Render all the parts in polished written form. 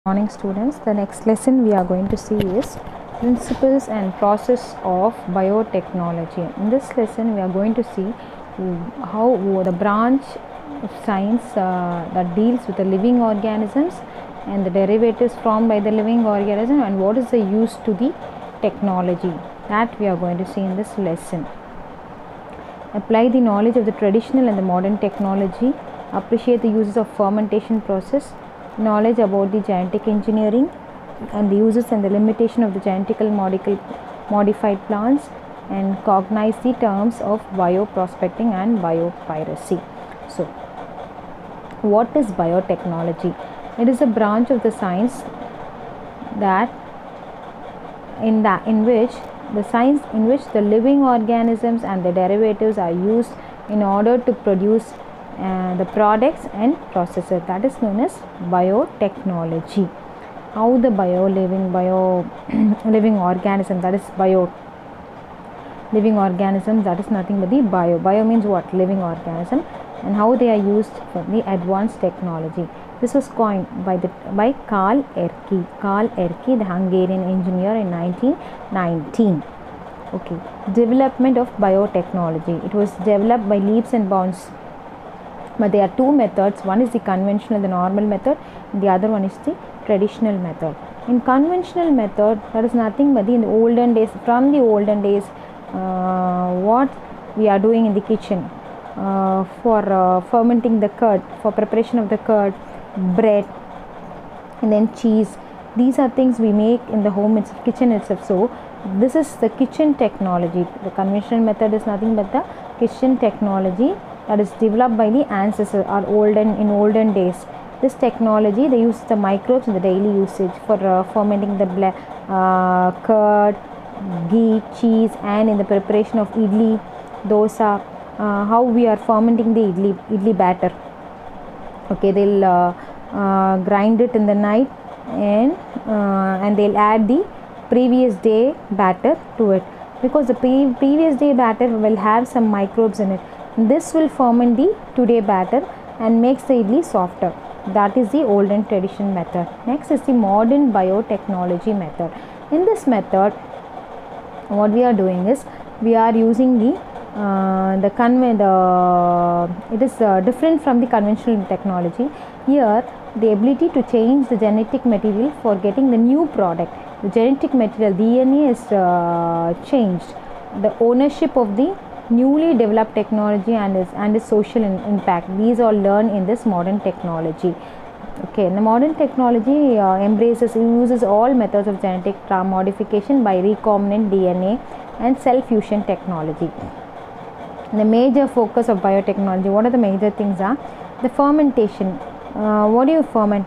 Morning students, the next lesson we are going to see is principles and process of biotechnology. In this lesson we are going to see how the branch of science that deals with the living organisms and the derivatives formed by the living organism and what is the use to the technology, that we are going to see in this lesson. Apply the knowledge of the traditional and the modern technology. Appreciate the uses of fermentation process. Knowledge about the genetic engineering and the uses and the limitation of the genetically modified plants, and cognize the terms of bioprospecting and biopiracy. So, what is biotechnology? It is a branch of the science that in which the living organisms and the derivatives are used in order to produce the products and processes, that is known as biotechnology. How the living organism, that is living organisms, that is nothing but the bio means what? Living organism, and how they are used for the advanced technology. This was coined by Carl Ehrke, the Hungarian engineer, in 1919. Okay, development of biotechnology. It was developed by leaps and bounds. But there are two methods. One is the conventional, the normal method. The other one is the traditional method. In conventional method, that is nothing but from the olden days, what we are doing in the kitchen for fermenting the curd, for preparation of the curd, bread, and then cheese. These are things we make in the home itself, kitchen itself. So this is the kitchen technology. The conventional method is nothing but the kitchen technology that is developed by the ancestors or in olden days. This technology, they use the microbes in the daily usage for fermenting the curd, ghee, cheese, and in the preparation of idli, dosa. How we are fermenting the idli batter. Okay, they'll grind it in the night and they'll add the previous day batter to it, because the previous day batter will have some microbes in it. This will ferment the today batter and makes the idli softer. That is the olden tradition method. Next is the modern biotechnology method. In this method, what we are doing is we are using it is different from the conventional technology. Here, the ability to change the genetic material for getting the new product. The genetic material, DNA, is changed. The ownership of the newly developed technology and its social impact, these all learned in this modern technology. Okay, the modern technology uses all methods of genetic modification by recombinant DNA and cell fusion technology. The major focus of biotechnology, what are the major things are? The fermentation. What do you ferment?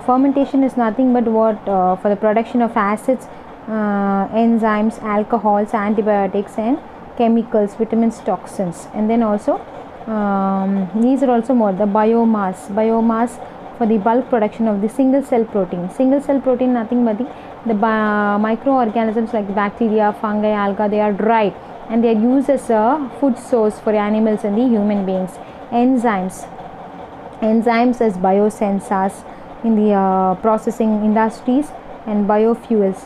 Fermentation is nothing but for the production of acids, enzymes, alcohols, antibiotics, and chemicals, vitamins, toxins. And then also these are also more the biomass for the bulk production of the single cell protein. Nothing but the microorganisms like bacteria, fungi, algae. They are dried and they are used as a food source for animals and the human beings. Enzymes as biosensors in the processing industries, and biofuels,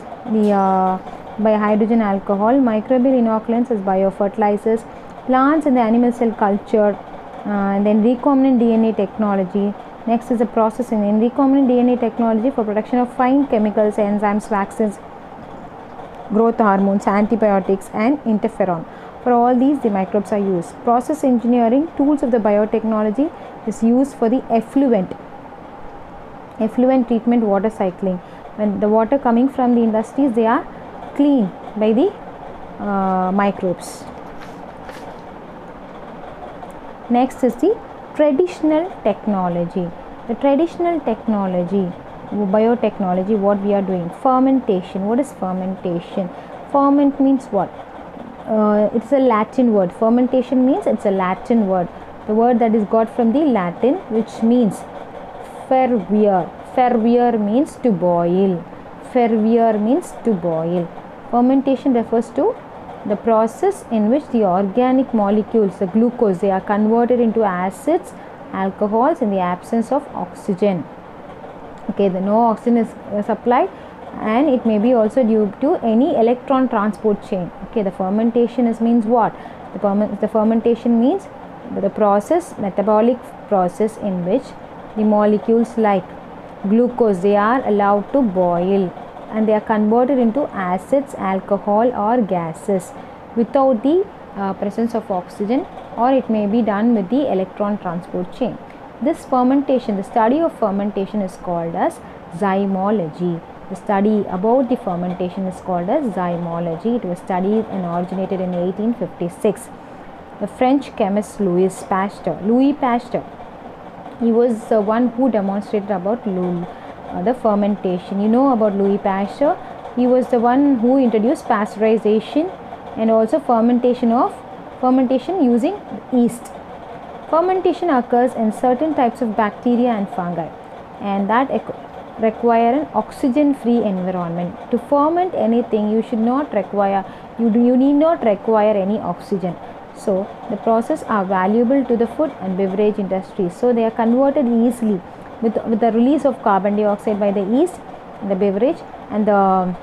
by hydrogen alcohol, microbial inoculants as biofertilizers, plants and the animal cell culture, and then recombinant DNA technology. Next is the processing in recombinant DNA technology for production of fine chemicals, enzymes, vaccines, growth hormones, antibiotics, and interferon. For all these, the microbes are used. Process engineering tools of the biotechnology is used for the effluent treatment, water cycling. When the water coming from the industries, they are clean by the microbes. Next is the traditional technology. The traditional technology, biotechnology, what we are doing? Fermentation. What is fermentation? Ferment means what? It's a Latin word. Fermentation means it's a Latin word. The word that is got from the Latin, which means fervere. Fervere means to boil. Fervere means to boil. Fermentation refers to the process in which the organic molecules, the glucose, they are converted into acids, alcohols in the absence of oxygen. Okay, the no oxygen is supplied, and it may be also due to any electron transport chain. Okay, the fermentation is means what? The fermentation means the process, metabolic process in which the molecules like glucose, they are allowed to boil and they are converted into acids, alcohol or gases without the presence of oxygen, or it may be done with the electron transport chain. This fermentation, the study of fermentation is called as zymology. The study about the fermentation is called as zymology. It was studied and originated in 1856. The French chemist Louis Pasteur, he was the one who demonstrated about the fermentation. You know about Louis Pasteur. He was the one who introduced pasteurization and also fermentation using yeast. Fermentation occurs in certain types of bacteria and fungi, and that require an oxygen-free environment. To ferment anything, you need not require any oxygen. So the process are valuable to the food and beverage industry. So they are converted easily with the release of carbon dioxide by the yeast, the beverage, and the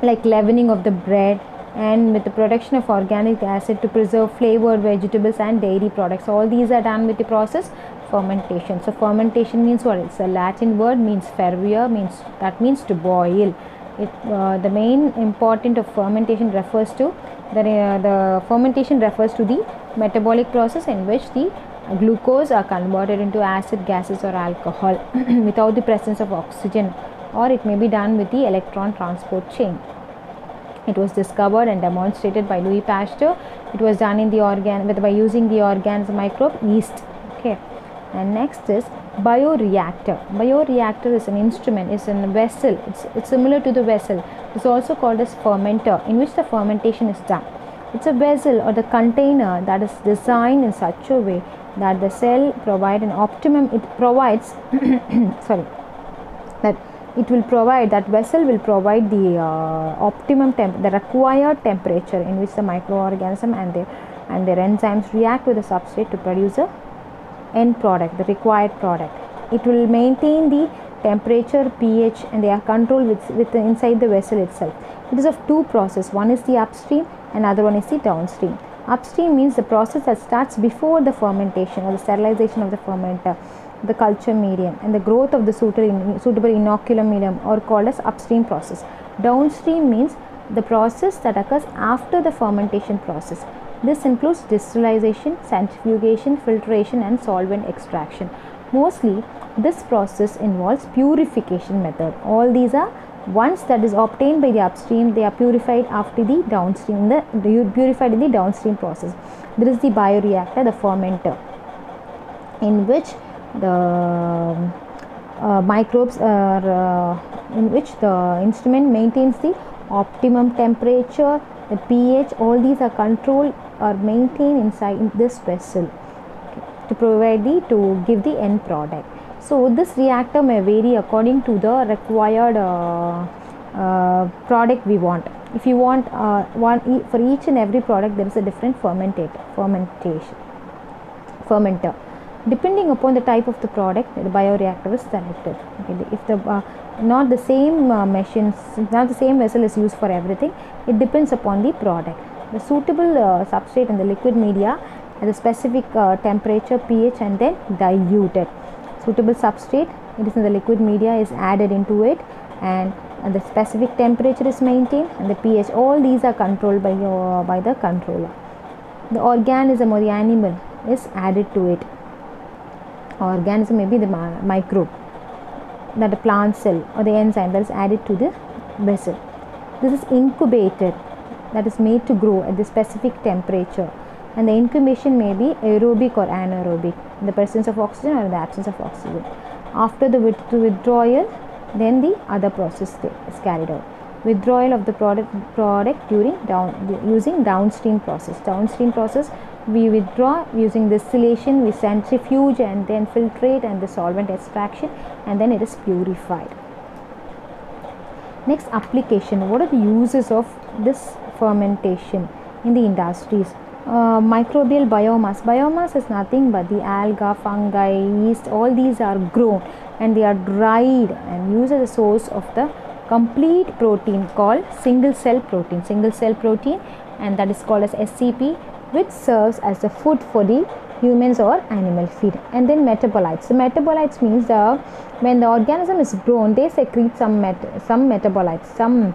like leavening of the bread, and with the production of organic acid to preserve flavored vegetables and dairy products. All these are done with the process fermentation. So fermentation means what? It's a Latin word, means fervere, means to boil. The main important of fermentation refers to the fermentation refers to the metabolic process in which the glucose are converted into acid, gases or alcohol without the presence of oxygen, or it may be done with the electron transport chain. It was discovered and demonstrated by Louis Pasteur. It was done in the by using the organism microbe yeast. Okay, and next is bioreactor. Bioreactor is an instrument, is a vessel. It's similar to the vessel. It's also called as fermenter, in which the fermentation is done. It's a vessel or the container that is designed in such a way that the cell provide an optimum. It provides that vessel will provide the optimum the required temperature in which the microorganism and their enzymes react with the substrate to produce a end product, the required product. It will maintain the temperature, pH, and they are controlled with inside the vessel itself. It is of two processes. One is the upstream and other one is the downstream. Upstream means the process that starts before the fermentation or the sterilization of the fermenter, the culture medium, and the growth of the suitable inoculum medium, or called as upstream process. Downstream means the process that occurs after the fermentation process. This includes distillation, centrifugation, filtration and solvent extraction. Mostly this process involves purification method. All these are once that is obtained by the upstream, they are purified after the downstream, purified in the downstream process. There is the bioreactor, the fermenter, in which the microbes are in which the instrument maintains the optimum temperature, the pH, all these are controlled or maintained inside this vessel to give the end product. So this reactor may vary according to the required product we want. If you want for each and every product, there is a different fermenter. Depending upon the type of the product, the bioreactor is selected. Okay, if not the same machines, not the same vessel is used for everything, it depends upon the product. The suitable substrate in the liquid media at a specific temperature, pH, and then diluted. Suitable substrate, it is in the liquid media, is added into it, and the specific temperature is maintained, and the pH. All these are controlled by the controller. The organism or the animal is added to it. Organism may be the microbe, that the plant cell or the enzyme that is added to the vessel. This is incubated, that is made to grow at the specific temperature, and the incubation may be aerobic or anaerobic, in the presence of oxygen or in the absence of oxygen. After the withdrawal, then the other process is carried out. Withdrawal of the product during using downstream process. Downstream process, we withdraw using distillation, we centrifuge and then filtrate, and the solvent extraction, and then it is purified. Next, application. What are the uses of this fermentation in the industries? Microbial biomass. Biomass is nothing but the alga, fungi, yeast, all these are grown and they are dried and used as a source of the complete protein called single cell protein, and that is called as SCP, which serves as the food for the humans or animal feed. And then metabolites. So metabolites means when the organism is grown, they secrete some metabolites, some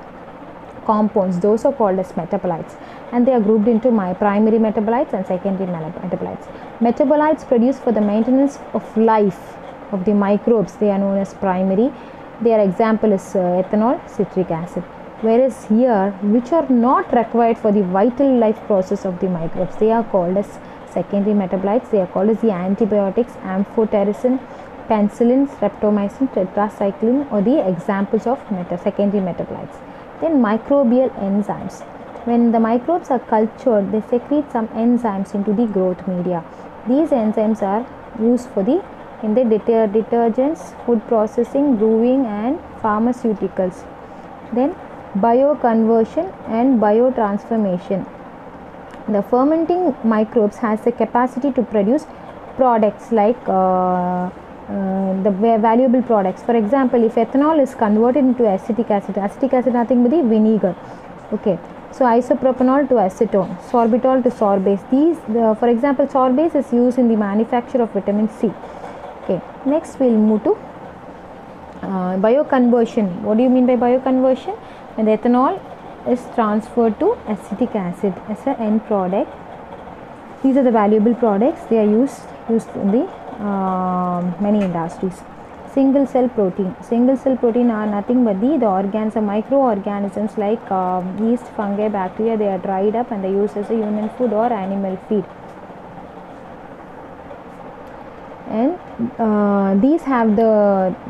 compounds. Those are called as metabolites, and they are grouped into primary metabolites and secondary metabolites. Metabolites produced for the maintenance of life of the microbes, they are known as primary. Their example is ethanol, citric acid. Whereas here, which are not required for the vital life process of the microbes, they are called as secondary metabolites. They are called as the antibiotics, amphotericin, penicillin, streptomycin, tetracycline, or the examples of secondary metabolites. Then microbial enzymes. When the microbes are cultured, they secrete some enzymes into the growth media. These enzymes are used for in the detergents, food processing, brewing, and pharmaceuticals. Then bioconversion and biotransformation. The fermenting microbes has the capacity to produce products like the valuable products. For example, if ethanol is converted into acetic acid nothing but the vinegar. Okay, so isopropanol to acetone, sorbitol to sorbase. For example, sorbase is used in the manufacture of vitamin C. Okay, next we'll move to bioconversion. What do you mean by bioconversion? When the ethanol is transferred to acetic acid as an end product. These are the valuable products. They are used in the many industries. Single cell protein. Single cell protein are nothing but the organism, microorganisms like yeast, fungi, bacteria. They are dried up and they are used as a human food or animal feed. And these have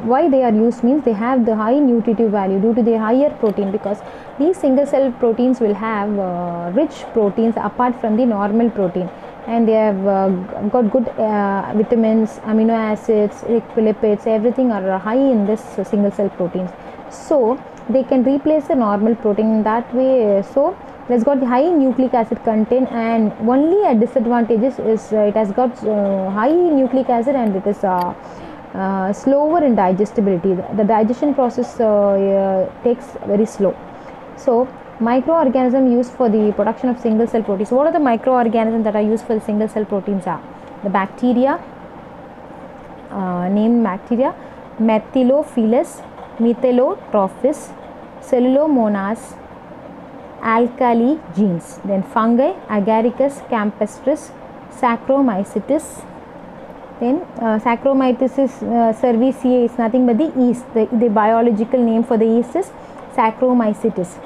why they are used means they have the high nutritive value due to the higher protein, because these single cell proteins will have rich proteins apart from the normal protein, and they have got good vitamins, amino acids, lipids, everything are high in this single cell proteins, so they can replace the normal protein in that way. So it has got high nucleic acid content, and only a disadvantage is it has got high nucleic acid, and it is slower in digestibility. The digestion process takes very slow. So microorganisms used for the production of single cell proteins. What are the microorganisms that are used for the single cell proteins are? The bacteria, named bacteria, Methylophilus, Methylotrophis, Cellulomonas, alkali genes. Then fungi, Agaricus campestris, Saccharomyces. Then Saccharomyces cerevisiae is nothing but the yeast. The biological name for the yeast is Saccharomyces.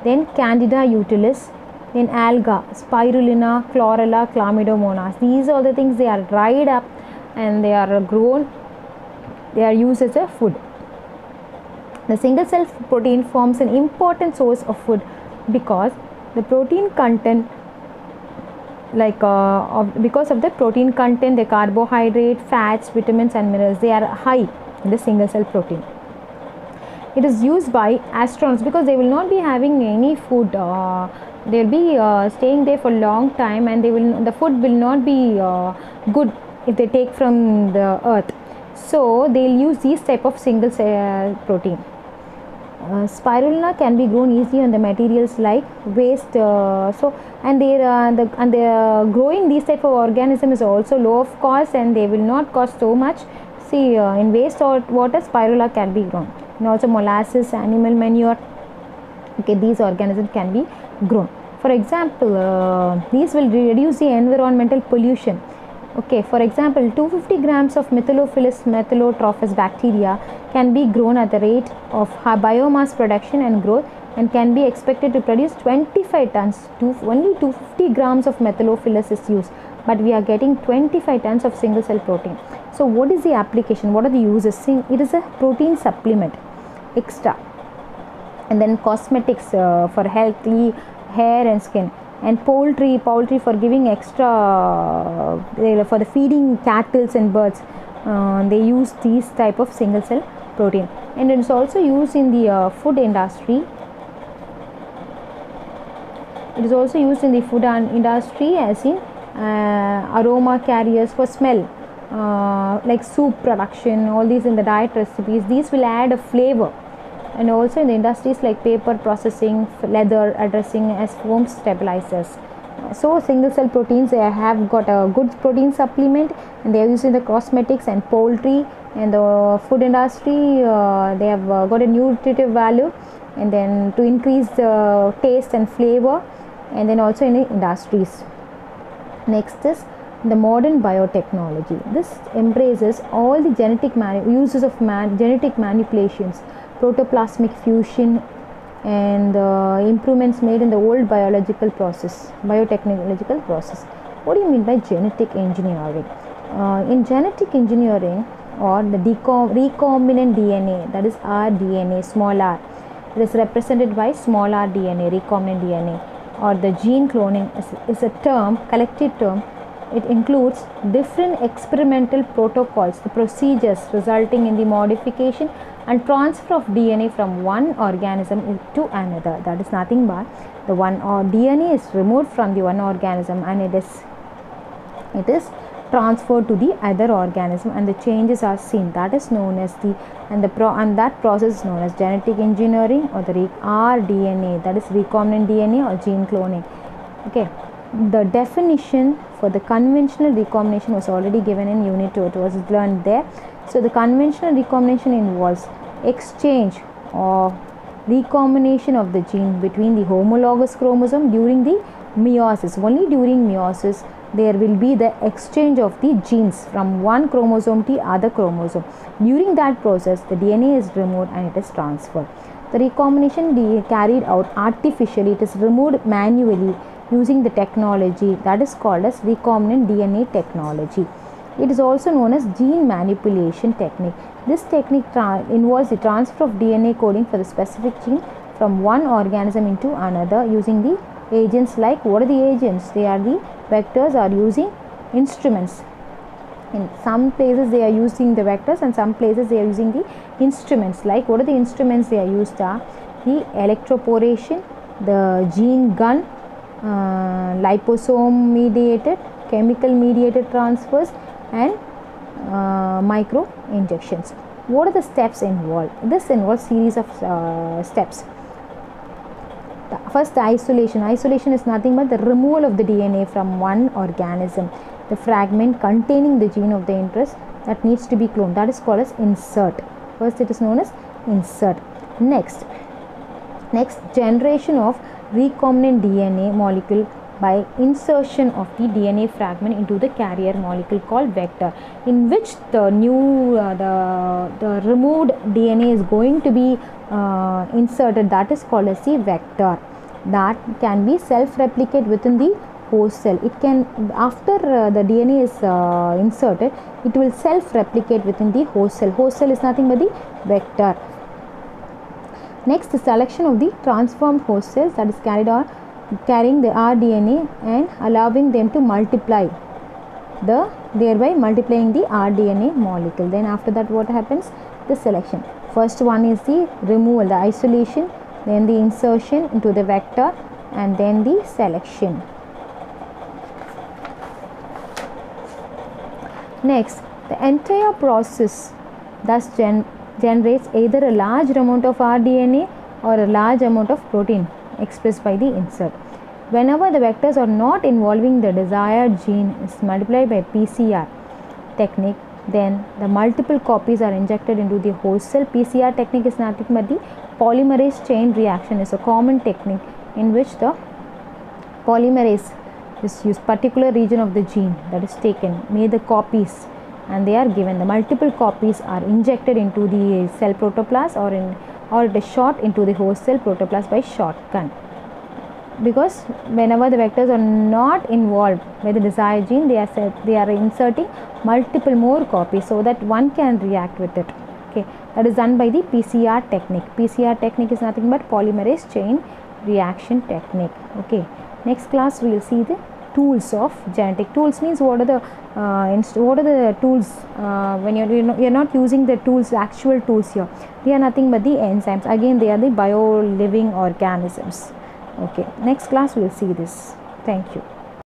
Then Candida utilis. Then alga, Spirulina, Chlorella, Chlamydomonas. These are the things, they are dried up and they are grown. They are used as a food. The single cell protein forms an important source of food because the protein content, because of the protein content, the carbohydrate, fats, vitamins and minerals, they are high in the single cell protein. It is used by astronauts because they will not be having any food. They will be staying there for a long time, and the food will not be good if they take from the earth. So they will use these type of single cell protein. Spirulina can be grown easily on the materials like waste. And growing these type of organism is also low of cost, and they will not cost so much. See, in waste or water, spirulina can be grown, and also molasses, animal manure. Okay, these organisms can be grown. For example, these will reduce the environmental pollution. Okay, for example, 250 grams of Methylophilus methylotrophis bacteria can be grown at the rate of biomass production and growth, and can be expected to produce 25 tons. Only 250 grams of Methylophilus is used, but we are getting 25 tons of single cell protein. So what is the application? What are the uses? It is a protein supplement extra. And then cosmetics for healthy hair and skin. And poultry for giving extra, for the feeding cattle and birds, they use these type of single cell protein. And it is also used in the food industry. It is also used in the food industry as in aroma carriers for smell. like soup production, all these in the diet recipes, these will add a flavor. And also in the industries like paper processing, leather addressing as foam stabilizers. So single cell proteins, they have got a good protein supplement, and they are used in the cosmetics and poultry and the food industry. They have got a nutritive value, and then to increase the taste and flavor, and then also in the industries. Next is the modern biotechnology. This embraces all the genetic uses of genetic manipulations, protoplasmic fusion, and improvements made in the old biotechnological process. What do you mean by genetic engineering? In genetic engineering, or the recombinant DNA, that is rDNA, small r, it is represented by small r DNA, recombinant DNA, or the gene cloning is a term, collective term. It includes different experimental protocols, the procedures resulting in the modification and transfer of DNA from one organism to another. That is nothing but the one or DNA is removed from the one organism, and it is transferred to the other organism, and the changes are seen. That is known as that process is known as genetic engineering, or the rDNA, that is recombinant DNA or gene cloning. Okay, the definition for the conventional recombination was already given in unit 2. It was learned there. So the conventional recombination involves exchange or recombination of the gene between the homologous chromosome during the meiosis. Only during meiosis there will be the exchange of the genes from one chromosome to other chromosome. During that process, the DNA is removed and it is transferred. The recombination carried out artificially, it is removed manually using the technology that is called as recombinant DNA technology. It is also known as gene manipulation technique. This technique involves the transfer of DNA coding for the specific gene from one organism into another using the agents. Like, what are the agents? They are the vectors, are using instruments. In some places they are using the vectors, and some places they are using the instruments. Like, what are the instruments they are used? Are the electroporation, the gene gun, liposome mediated, chemical mediated transfers, and micro injections. What are the steps involved? This involves series of steps. First, the isolation. Isolation is nothing but the removal of the DNA from one organism, the fragment containing the gene of the interest that needs to be cloned. That is called as insert. First, it is known as insert. Next generation of recombinant DNA molecule by insertion of the DNA fragment into the carrier molecule called vector, in which the new the removed DNA is going to be inserted. That is called as the vector. That can be self-replicate within the host cell. It can, after the DNA is inserted, it will self-replicate within the host cell. Host cell is nothing but the vector. Next, the selection of the transformed host cells, that is carrying the rDNA and allowing them to multiply, thereby multiplying the rDNA molecule. Then after that, what happens? The selection. First one is the removal, the isolation, then the insertion into the vector, and then the selection. Next, the entire process thus generates either a large amount of rDNA or a large amount of protein expressed by the insert. Whenever the vectors are not involving the desired gene is multiplied by PCR technique, then the multiple copies are injected into the host cell. PCR technique is nothing but the polymerase chain reaction. Is a common technique in which the polymerase is used, particular region of the gene that is taken, made the copies, and they are given. The multiple copies are injected into the cell protoplasm, or it is shot into the host cell protoplasm by shotgun. Because whenever the vectors are not involved by the desired gene, they are inserting multiple more copies so that one can react with it. Okay, that is done by the PCR technique. PCR technique is nothing but polymerase chain reaction technique. Okay, next class we will see the tools of genetic. Tools means what are the tools when you're not using the tools, the actual tools here. They are nothing but the enzymes. Again, they are the bio living organisms. Okay, next class we will see this. Thank you.